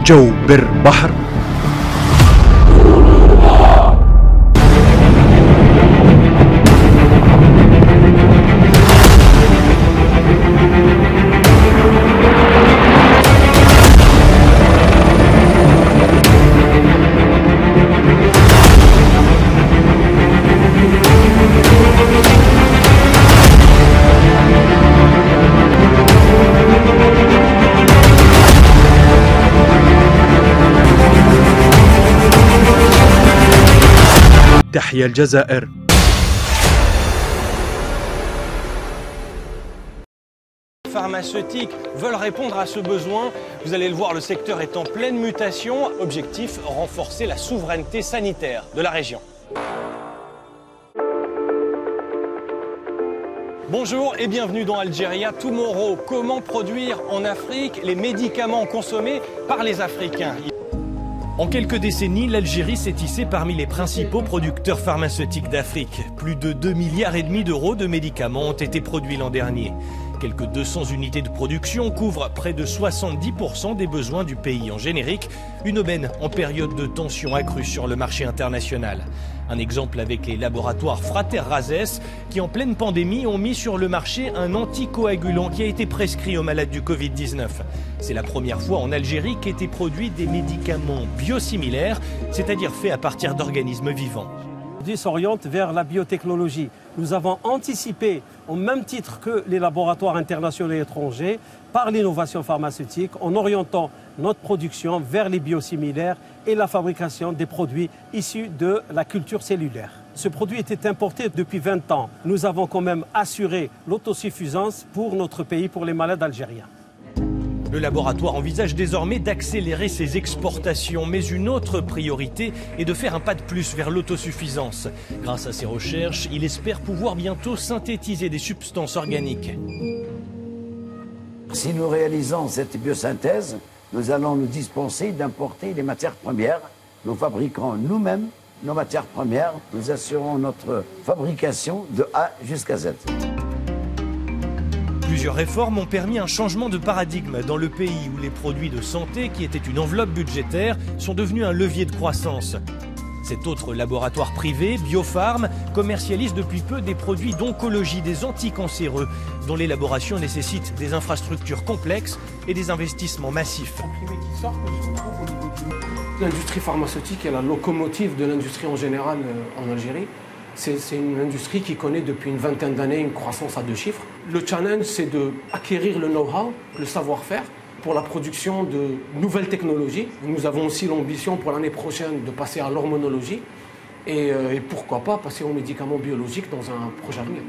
جو بر بحر. تحيا الجزائر. Pharmaceutiques veulent répondre à ce besoin. Vous allez le voir, le secteur est en pleine mutation. Objectif, renforcer la souveraineté sanitaire de la région. Bonjour et bienvenue dans Algeria Tomorrow. Comment produire en Afrique les médicaments consommés par les Africains? En quelques décennies, l'Algérie s'est hissée parmi les principaux producteurs pharmaceutiques d'Afrique. Plus de 2,5 milliards d'euros de médicaments ont été produits l'an dernier. Quelques 200 unités de production couvrent près de 70% des besoins du pays en générique, une aubaine en période de tension accrue sur le marché international. Un exemple avec les laboratoires Frater Razès qui, en pleine pandémie, ont mis sur le marché un anticoagulant qui a été prescrit aux malades du Covid-19. C'est la première fois en Algérie qu'étaient produits des médicaments biosimilaires, c'est-à-dire faits à partir d'organismes vivants. S'oriente vers la biotechnologie. Nous avons anticipé, au même titre que les laboratoires internationaux et étrangers, par l'innovation pharmaceutique, en orientant notre production vers les biosimilaires et la fabrication des produits issus de la culture cellulaire. Ce produit était importé depuis 20 ans. Nous avons quand même assuré l'autosuffisance pour notre pays, pour les malades algériens. Le laboratoire envisage désormais d'accélérer ses exportations, mais une autre priorité est de faire un pas de plus vers l'autosuffisance. Grâce à ses recherches, il espère pouvoir bientôt synthétiser des substances organiques. Si nous réalisons cette biosynthèse, nous allons nous dispenser d'importer les matières premières. Nous fabriquerons nous-mêmes nos matières premières. Nous assurons notre fabrication de A jusqu'à Z. Plusieurs réformes ont permis un changement de paradigme dans le pays où les produits de santé, qui étaient une enveloppe budgétaire, sont devenus un levier de croissance. Cet autre laboratoire privé, Biopharm, commercialise depuis peu des produits d'oncologie, des anticancéreux, dont l'élaboration nécessite des infrastructures complexes et des investissements massifs. L'industrie pharmaceutique est la locomotive de l'industrie en général en Algérie. C'est une industrie qui connaît depuis une vingtaine d'années une croissance à 2 chiffres. Le challenge, c'est d'acquérir le know-how, le savoir-faire pour la production de nouvelles technologies. Nous avons aussi l'ambition pour l'année prochaine de passer à l'hormonologie et pourquoi pas passer aux médicaments biologiques dans un proche avenir.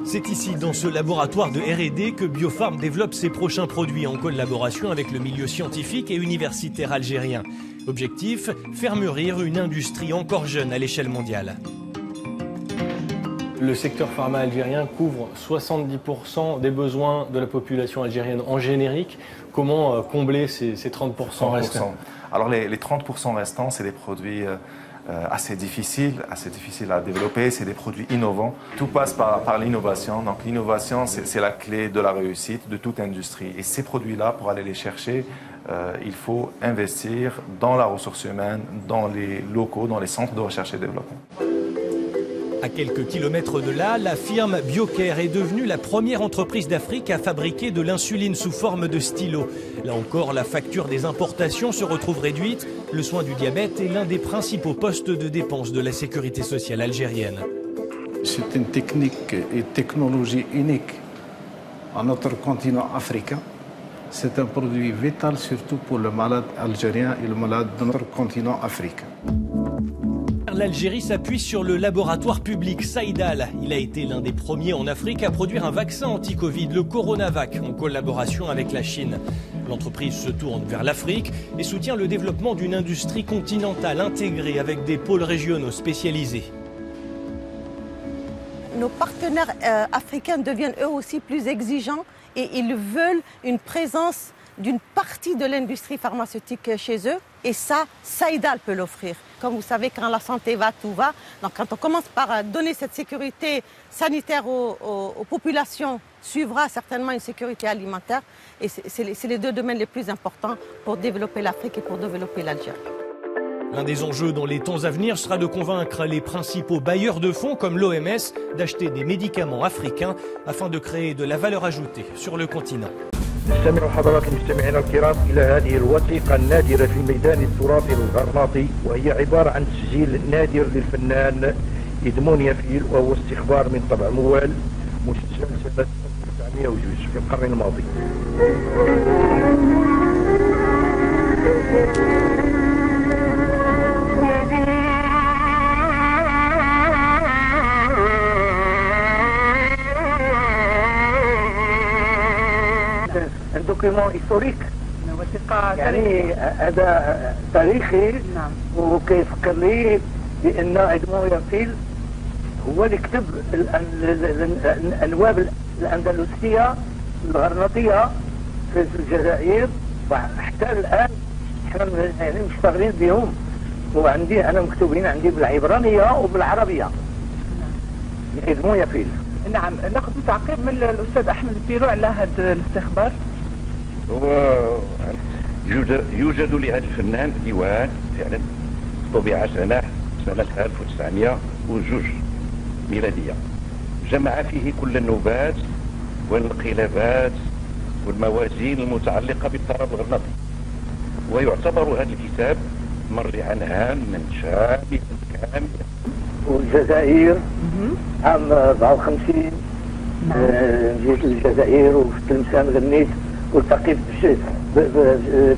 C'est ici, dans ce laboratoire de R&D, que Biopharm développe ses prochains produits en collaboration avec le milieu scientifique et universitaire algérien. Objectif, faire mûrir une industrie encore jeune à l'échelle mondiale. Le secteur pharma algérien couvre 70% des besoins de la population algérienne en générique. Comment combler ces 30% restants? Alors les 30% restants, c'est des produits assez difficiles à développer, c'est des produits innovants. Tout passe par l'innovation. Donc l'innovation, c'est la clé de la réussite de toute industrie. Et ces produits-là, pour aller les chercher, il faut investir dans la ressource humaine, dans les locaux, dans les centres de recherche et développement. À quelques kilomètres de là, la firme BioCare est devenue la première entreprise d'Afrique à fabriquer de l'insuline sous forme de stylo. Là encore, la facture des importations se retrouve réduite. Le soin du diabète est l'un des principaux postes de dépenses de la sécurité sociale algérienne. C'est une technique et technologie unique à notre continent africain. C'est un produit vital surtout pour le malade algérien et le malade de notre continent africain. L'Algérie s'appuie sur le laboratoire public Saïdal. Il a été l'un des premiers en Afrique à produire un vaccin anti-Covid, le Coronavac, en collaboration avec la Chine. L'entreprise se tourne vers l'Afrique et soutient le développement d'une industrie continentale intégrée avec des pôles régionaux spécialisés. Nos partenaires africains deviennent eux aussi plus exigeants et ils veulent une présence d'une partie de l'industrie pharmaceutique chez eux. Et ça, Saïdal peut l'offrir. Comme vous savez, quand la santé va, tout va. Donc quand on commence par donner cette sécurité sanitaire aux populations, suivra certainement une sécurité alimentaire. Et c'est les deux domaines les plus importants pour développer l'Afrique et pour développer l'Algérie. L'un des enjeux dans les temps à venir sera de convaincre les principaux bailleurs de fonds comme l'OMS d'acheter des médicaments africains afin de créer de la valeur ajoutée sur le continent. نستمع حضرات المستمعين الكرام إلى هذه الوثيقة النادرة في الميدان التراثي الغرناطي، وهي عبارة عن تسجيل نادر للفنان إدمونيا فيل، وهو استخبار من طبع موال مسجل سنة 1902 في القرن الماضي. un document historique يعني هذا تاريخي. نعم. وكيفكر لي بأن إدمونيا فيل هو اللي كتب الأنواب الأندلسية الغرناطية في الجزائر، وحتى الآن احنا يعني مشتغلين بهم، وعندي أنا مكتوبين عندي بالعبرانية وبالعربية. إدمونيا فيل. نعم. ناخذ تعقيب من الأستاذ أحمد بيرو على هذا الاستخبار. هو يوجد لهذا الفنان ديوان فعلا طبع سنة 1902 ميلادية، جمع فيه كل النوبات والانقلابات والموازين المتعلقة بالطرب الغرناطي، ويعتبر هذا الكتاب مرجعا هاما شاملا كاملا. والجزائر عام 54 جيت للجزائر وفي تلمسان غنيت، والتقيت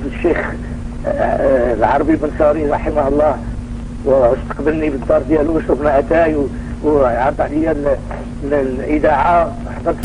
بالشيخ العربي بن ساري رحمه الله، واستقبلني بالدار ديالو وشربنا اتاي وعرض عليا الاذاعه، حضرت